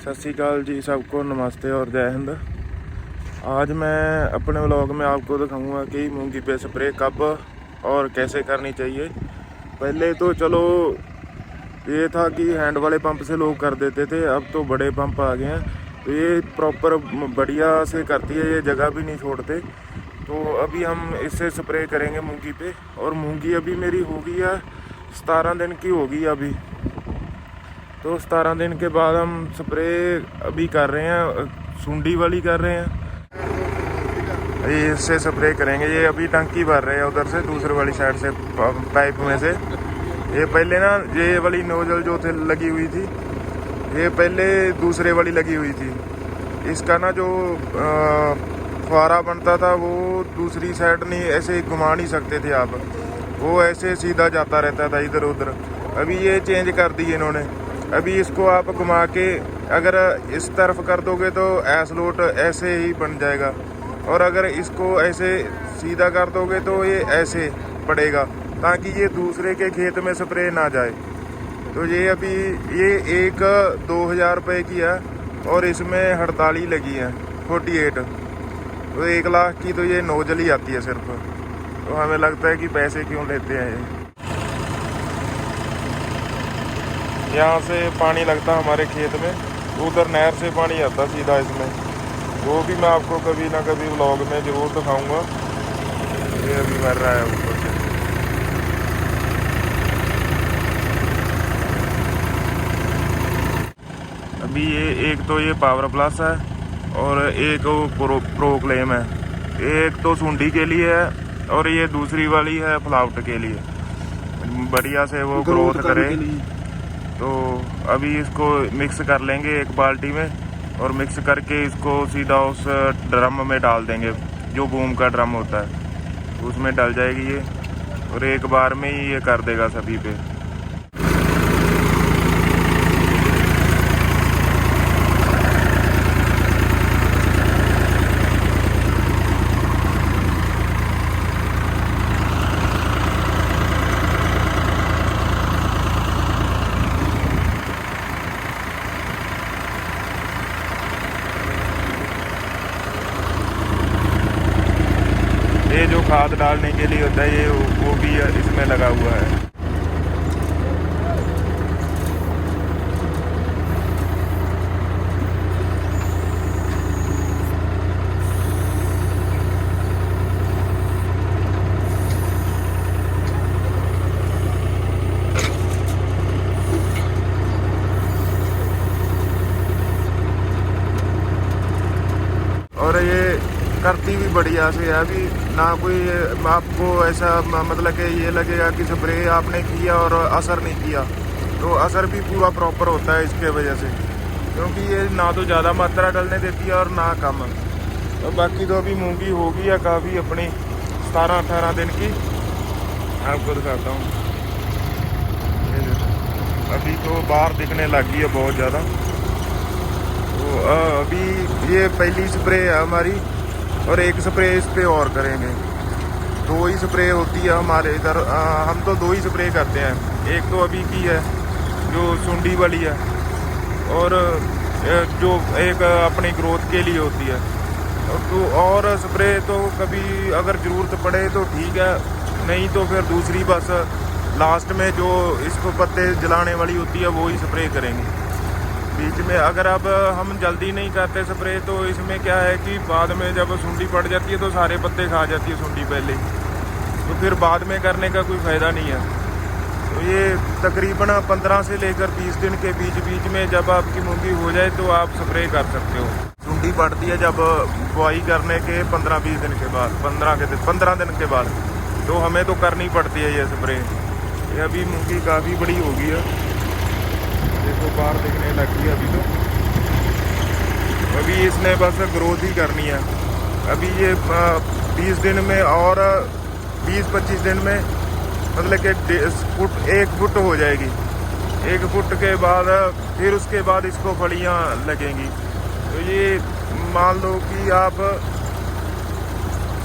सत श्री अकाल जी, सबको नमस्ते और जय हिंद। आज मैं अपने व्लॉग में आपको दिखाऊंगा कि मूंगी पे स्प्रे कब और कैसे करनी चाहिए। पहले तो चलो ये था कि हैंड वाले पंप से लोग कर देते थे, अब तो बड़े पंप आ गए हैं तो ये प्रॉपर बढ़िया से करती है, ये जगह भी नहीं छोड़ते। तो अभी हम इससे स्प्रे करेंगे मूंगी पे। और मूंगी अभी मेरी हो गई है 17 दिन की होगी अभी, तो 17 दिन के बाद हम स्प्रे अभी कर रहे हैं, सुंडी वाली कर रहे हैं। ये इससे स्प्रे करेंगे। ये अभी टंकी भर रहे हैं उधर से, दूसरे वाली साइड से पाइप में से। ये पहले ना ये वाली नोजल जो थे लगी हुई थी, ये पहले दूसरे वाली लगी हुई थी। इसका ना जो फुहारा बनता था वो दूसरी साइड नहीं, ऐसे घुमा नहीं सकते थे आप, वो ऐसे सीधा जाता रहता था इधर उधर। अभी ये चेंज कर दी इन्होंने। अभी इसको आप घुमा के अगर इस तरफ कर दोगे तो एसलोट ऐसे ही बन जाएगा, और अगर इसको ऐसे सीधा कर दोगे तो ये ऐसे पड़ेगा, ताकि ये दूसरे के खेत में स्प्रे ना जाए। तो ये अभी ये एक 2000 रुपये की है और इसमें 48 लगी है, 48। तो 1 लाख की तो ये नोजल ही आती है सिर्फ। तो हमें लगता है कि पैसे क्यों लेते हैं ये। यहाँ से पानी लगता हमारे खेत में, उधर नहर से पानी आता सीधा इसमें। वो भी मैं आपको कभी ना कभी व्लॉग में ज़रूर दिखाऊंगा। ये अभी भर रहा है ऊपर से। अभी ये एक तो ये पावर प्लस है और एक वो प्रोक्लेम है। एक तो सुंडी के लिए है और ये दूसरी वाली है फ्लावट के लिए, बढ़िया से वो ग्रोथ करे। तो अभी इसको मिक्स कर लेंगे एक बाल्टी में, और मिक्स करके इसको सीधा उस ड्रम में डाल देंगे, जो बूम का ड्रम होता है उसमें डल जाएगी ये, और एक बार में ही ये कर देगा सभी पे। ये जो खाद डालने के लिए होता है ये वो भी इसमें लगा हुआ है। और ये करती भी बढ़िया से है। अभी ना कोई आपको ऐसा मतलब कि ये लगेगा कि स्प्रे आपने किया और असर नहीं किया, तो असर भी पूरा प्रॉपर होता है इसके वजह से, क्योंकि ये ना तो ज़्यादा मात्रा डलने देती है और ना कम। तो बाकी तो अभी मूंगी होगी या काफ़ी अपनी 17-18 दिन की, आपको दिखाता हूँ। अभी तो बाहर दिखने लगी है बहुत ज़्यादा। तो अभी ये पहली स्प्रे है हमारी, और एक स्प्रे इस पे और करेंगे। 2 ही स्प्रे होती है हमारे इधर, हम तो 2 ही स्प्रे करते हैं। एक तो अभी की है जो सुंडी वाली है, और जो एक अपनी ग्रोथ के लिए होती है। तो और स्प्रे तो कभी अगर ज़रूरत पड़े तो ठीक है, नहीं तो फिर दूसरी बस लास्ट में जो इसको पत्ते जलाने वाली होती है वो ही स्प्रे करेंगे बीच में। अगर अब हम जल्दी नहीं करते स्प्रे तो इसमें क्या है कि बाद में जब सुंडी पड़ जाती है तो सारे पत्ते खा जाती है सुंडी पहले ही, तो फिर बाद में करने का कोई फ़ायदा नहीं है। तो ये तकरीबन 15 से लेकर 20 दिन के बीच में जब आपकी मूंगी हो जाए तो आप स्प्रे कर सकते हो। सुंडी पड़ती है जब बुआई करने के 15-20 दिन के बाद, 15 दिन के बाद, तो हमें तो करनी पड़ती है ये स्प्रे। ये अभी मूंगी काफ़ी बड़ी हो गई है, देखो बाहर दिखने लगी है अभी तो। अभी इसने बस ग्रोथ ही करनी है। अभी ये 20 दिन में और 20-25 दिन में मतलब कि 1 फुट हो जाएगी। 1 फुट के बाद फिर उसके बाद इसको फलियाँ लगेंगी। तो ये मान लो कि आप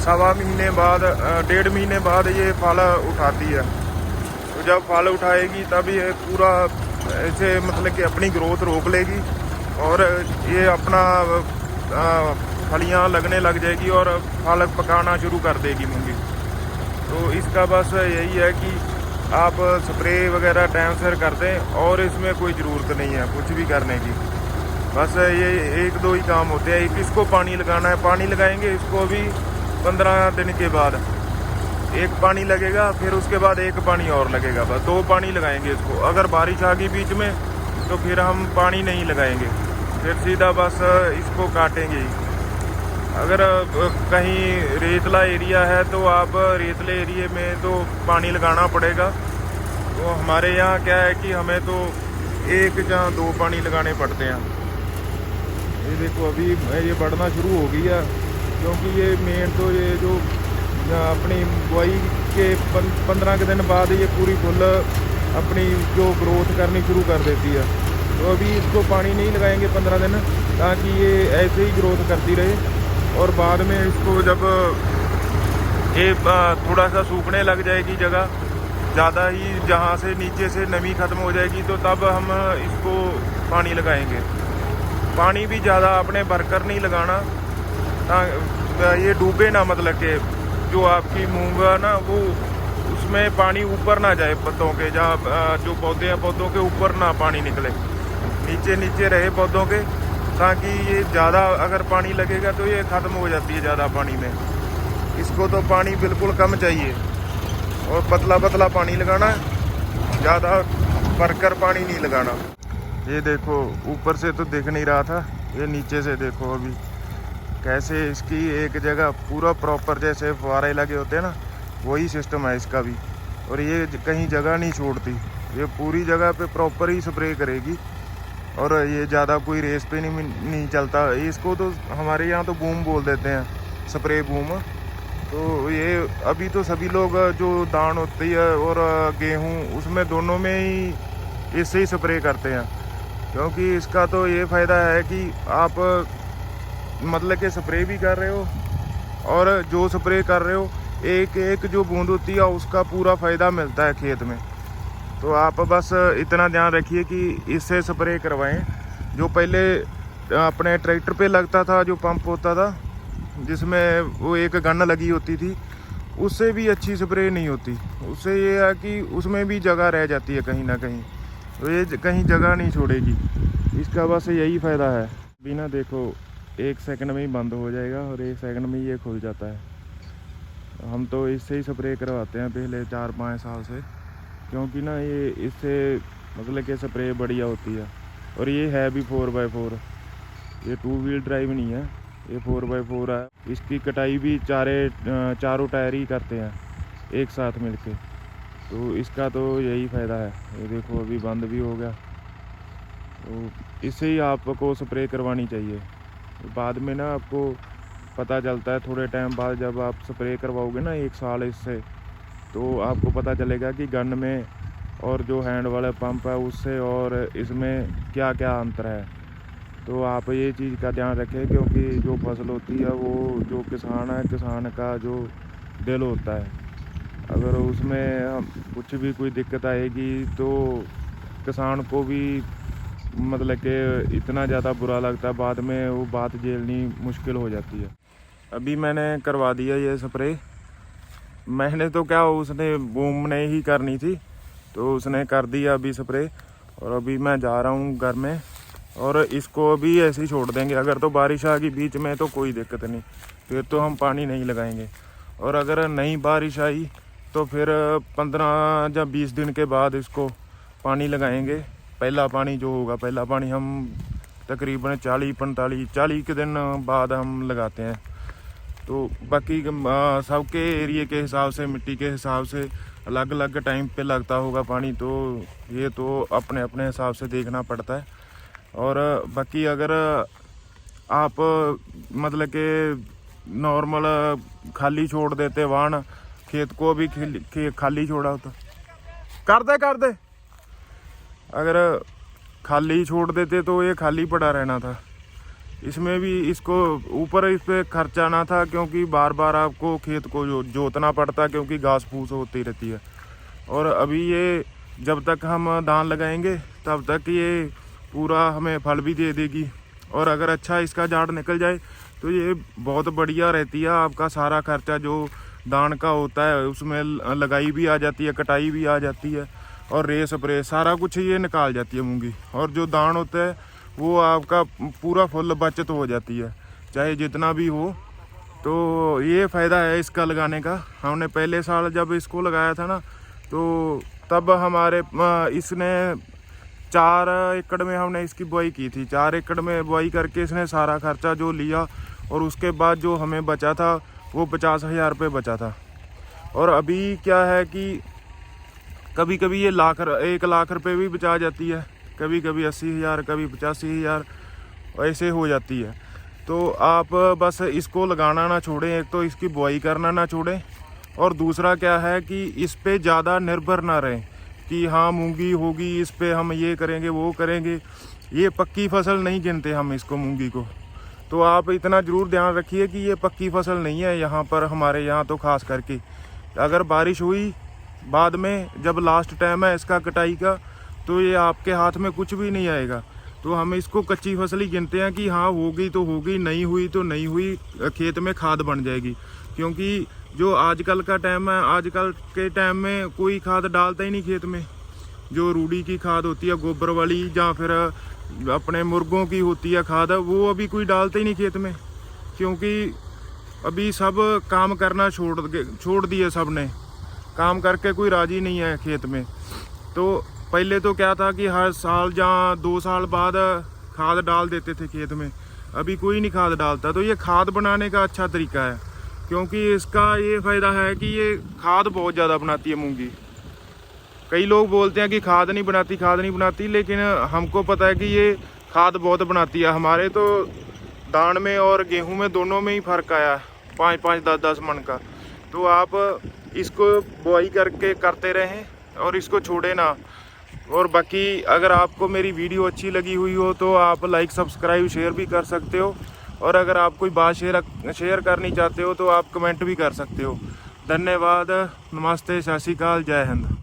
1.25 महीने बाद, 1.5 महीने बाद ये फल उठाती है। तो जब फल उठाएगी तब ये पूरा ऐसे मतलब कि अपनी ग्रोथ रोक लेगी और ये अपना फलियाँ लगने लग जाएगी और फल पकाना शुरू कर देगी मूंगी। तो इसका बस यही है कि आप स्प्रे वगैरह टाइम से कर दें और इसमें कोई ज़रूरत नहीं है कुछ भी करने की। बस ये एक दो ही काम होते हैं। एक इसको पानी लगाना है, पानी लगाएंगे इसको भी 15 दिन के बाद एक पानी लगेगा, फिर उसके बाद एक पानी और लगेगा, बस 2 पानी लगाएंगे इसको। अगर बारिश आ गई बीच में तो फिर हम पानी नहीं लगाएंगे, फिर सीधा बस इसको काटेंगे। अगर कहीं रेतला एरिया है तो आप रेतले एरिया में तो पानी लगाना पड़ेगा। तो हमारे यहाँ क्या है कि हमें तो 1 या 2 पानी लगाने पड़ते हैं। ये देखो अभी ये बढ़ना शुरू हो गई है, क्योंकि ये मेन तो ये जो अपनी बुआई के 15 के दिन बाद ये पूरी फुल अपनी जो ग्रोथ करनी शुरू कर देती है। तो अभी इसको पानी नहीं लगाएंगे 15 दिन, ताकि ये ऐसे ही ग्रोथ करती रहे। और बाद में इसको जब ये थोड़ा सा सूखने लग जाएगी जगह ज़्यादा ही, जहाँ से नीचे से नमी ख़त्म हो जाएगी, तो तब हम इसको पानी लगाएंगे। पानी भी ज़्यादा आपने भरकर नहीं लगाना, ये डूबे ना, मतलब कि जो आपकी मूंग है ना वो उसमें पानी ऊपर ना जाए पत्तों के, जहाँ जो पौधे हैं पौधों के ऊपर ना पानी निकले, नीचे नीचे रहे पौधों के, ताकि ये ज़्यादा अगर पानी लगेगा तो ये ख़त्म हो जाती है ज़्यादा पानी में। इसको तो पानी बिल्कुल कम चाहिए और पतला पतला पानी लगाना है, ज़्यादा भरकर पानी नहीं लगाना। ये देखो ऊपर से तो दिख नहीं रहा था, ये नीचे से देखो अभी कैसे इसकी एक जगह पूरा प्रॉपर जैसे फुहारे लगे होते हैं ना, वही सिस्टम है इसका भी। और ये कहीं जगह नहीं छोड़ती, ये पूरी जगह पे प्रॉपर ही स्प्रे करेगी और ये ज़्यादा कोई रेस पे नहीं चलता। इसको तो हमारे यहाँ तो बूम बोल देते हैं, स्प्रे बूम। तो ये अभी तो सभी लोग जो दान होती है और गेहूँ उसमें दोनों में ही इससे ही स्प्रे करते हैं, क्योंकि इसका तो ये फ़ायदा है कि आप मतलब कि स्प्रे भी कर रहे हो और जो स्प्रे कर रहे हो एक एक जो बूंद होती है उसका पूरा फ़ायदा मिलता है खेत में। तो आप बस इतना ध्यान रखिए कि इससे स्प्रे करवाएं। जो पहले अपने ट्रैक्टर पे लगता था, जो पंप होता था जिसमें वो एक गन लगी होती थी, उससे भी अच्छी स्प्रे नहीं होती। उससे ये है कि उसमें भी जगह रह जाती है कहीं ना कहीं, तो ये कहीं जगह नहीं छोड़ेगी। इसका बस यही फ़ायदा है। बिना देखो 1 सेकंड में ही बंद हो जाएगा और 1 सेकंड में ये खुल जाता है। हम तो इससे ही स्प्रे करवाते हैं पिछले 4-5 साल से, क्योंकि ना ये इससे मतलब कि स्प्रे बढ़िया होती है। और ये है भी 4x4, ये 2 व्हील ड्राइव नहीं है, ये 4x4 है। इसकी कटाई भी चारों टायर ही करते हैं एक साथ मिलके। तो इसका तो यही फ़ायदा है। ये देखो अभी बंद भी हो गया। तो इससे ही आपको स्प्रे करवानी चाहिए। बाद में ना आपको पता चलता है थोड़े टाइम बाद, जब आप स्प्रे करवाओगे ना 1 साल इससे, तो आपको पता चलेगा कि गन में और जो हैंड वाला पंप है उससे और इसमें क्या क्या अंतर है। तो आप ये चीज़ का ध्यान रखें, क्योंकि जो फसल होती है वो जो किसान है, किसान का जो दिल होता है, अगर उसमें कुछ भी कोई दिक्कत आएगी तो किसान को भी मतलब कि इतना ज़्यादा बुरा लगता है, बाद में वो बात झेलनी मुश्किल हो जाती है। अभी मैंने करवा दिया ये स्प्रे। मैंने तो क्या, उसने बूम ने ही करनी थी तो उसने कर दिया अभी स्प्रे। और अभी मैं जा रहा हूँ घर में और इसको अभी ऐसे ही छोड़ देंगे। अगर तो बारिश आ गई बीच में तो कोई दिक्कत नहीं, फिर तो हम पानी नहीं लगाएंगे। और अगर नहीं बारिश आई तो फिर 15 या 20 दिन के बाद इसको पानी लगाएंगे। पहला पानी जो होगा, पहला पानी हम तकरीबन 40 के दिन बाद हम लगाते हैं। तो बाकी सबके एरिए के हिसाब से, मिट्टी के हिसाब से अलग अलग टाइम पे लगता होगा पानी, तो ये तो अपने अपने हिसाब से देखना पड़ता है। और बाकी अगर आप मतलब कि नॉर्मल खाली छोड़ देते वाहन, खेत को भी खाली छोड़ा होता, कर दे अगर खाली छोड़ देते तो ये खाली पड़ा रहना था। इसमें भी इसको ऊपर इस पर खर्चा ना था, क्योंकि बार बार आपको खेत को जोतना पड़ता, क्योंकि घास फूस होती रहती है। और अभी ये जब तक हम धान लगाएंगे तब तक ये पूरा हमें फल भी दे देगी। और अगर अच्छा इसका झाड़ निकल जाए तो ये बहुत बढ़िया रहती है। आपका सारा खर्चा जो दान का होता है उसमें लगाई भी आ जाती है, कटाई भी आ जाती है, और रे स्प्रे सारा कुछ ये निकाल जाती है मूंगी। और जो दान होता है वो आपका पूरा फुल बचत हो जाती है, चाहे जितना भी हो। तो ये फ़ायदा है इसका लगाने का। हमने पहले साल जब इसको लगाया था ना, तो तब हमारे इसने 4 एकड़ में हमने इसकी बुआई की थी। 4 एकड़ में बुआई करके इसने सारा खर्चा जो लिया, और उसके बाद जो हमें बचा था वो 50,000 रुपये बचा था। और अभी क्या है कि कभी कभी ये 1 लाख रुपये भी बचा जाती है, कभी कभी 80,000, कभी 85,000 ऐसे हो जाती है। तो आप बस इसको लगाना ना छोड़ें, एक तो इसकी बुआई करना ना छोड़ें, और दूसरा क्या है कि इस पे ज़्यादा निर्भर ना रहें कि हाँ मूंगी होगी इस पे हम ये करेंगे वो करेंगे। ये पक्की फसल नहीं गिनते हम इसको, मूंगी को। तो आप इतना ज़रूर ध्यान रखिए कि ये पक्की फसल नहीं है यहाँ पर, हमारे यहाँ तो ख़ास करके। अगर बारिश हुई बाद में, जब लास्ट टाइम है इसका कटाई का, तो ये आपके हाथ में कुछ भी नहीं आएगा। तो हम इसको कच्ची फसल ही गिनते हैं कि हाँ होगी तो होगी, नहीं हुई तो नहीं हुई, खेत में खाद बन जाएगी। क्योंकि जो आजकल का टाइम है, आजकल के टाइम में कोई खाद डालता ही नहीं खेत में। जो रूढ़ी की खाद होती है गोबर वाली, या फिर अपने मुर्गों की होती है खाद, वो अभी कोई डालता ही नहीं खेत में। क्योंकि अभी सब काम करना छोड़ दिए, सब ने काम करके कोई राजी नहीं है खेत में। तो पहले तो क्या था कि हर साल या 2 साल बाद खाद डाल देते थे खेत में, अभी कोई नहीं खाद डालता। तो ये खाद बनाने का अच्छा तरीका है, क्योंकि इसका ये फ़ायदा है कि ये खाद बहुत ज़्यादा बनाती है मूंगी। कई लोग बोलते हैं कि खाद नहीं बनाती, खाद नहीं बनाती, लेकिन हमको पता है कि ये खाद बहुत बनाती है। हमारे तो दान में और गेहूं में दोनों में ही फ़र्क आया, 5-5, 10-10 मन का। तो आप इसको बुआई करके करते रहें और इसको छोड़े ना। और बाकी अगर आपको मेरी वीडियो अच्छी लगी हुई हो तो आप लाइक, सब्सक्राइब, शेयर भी कर सकते हो। और अगर आप कोई बात शेयर करनी चाहते हो तो आप कमेंट भी कर सकते हो। धन्यवाद, नमस्ते, सत श्री अकाल, जय हिंद।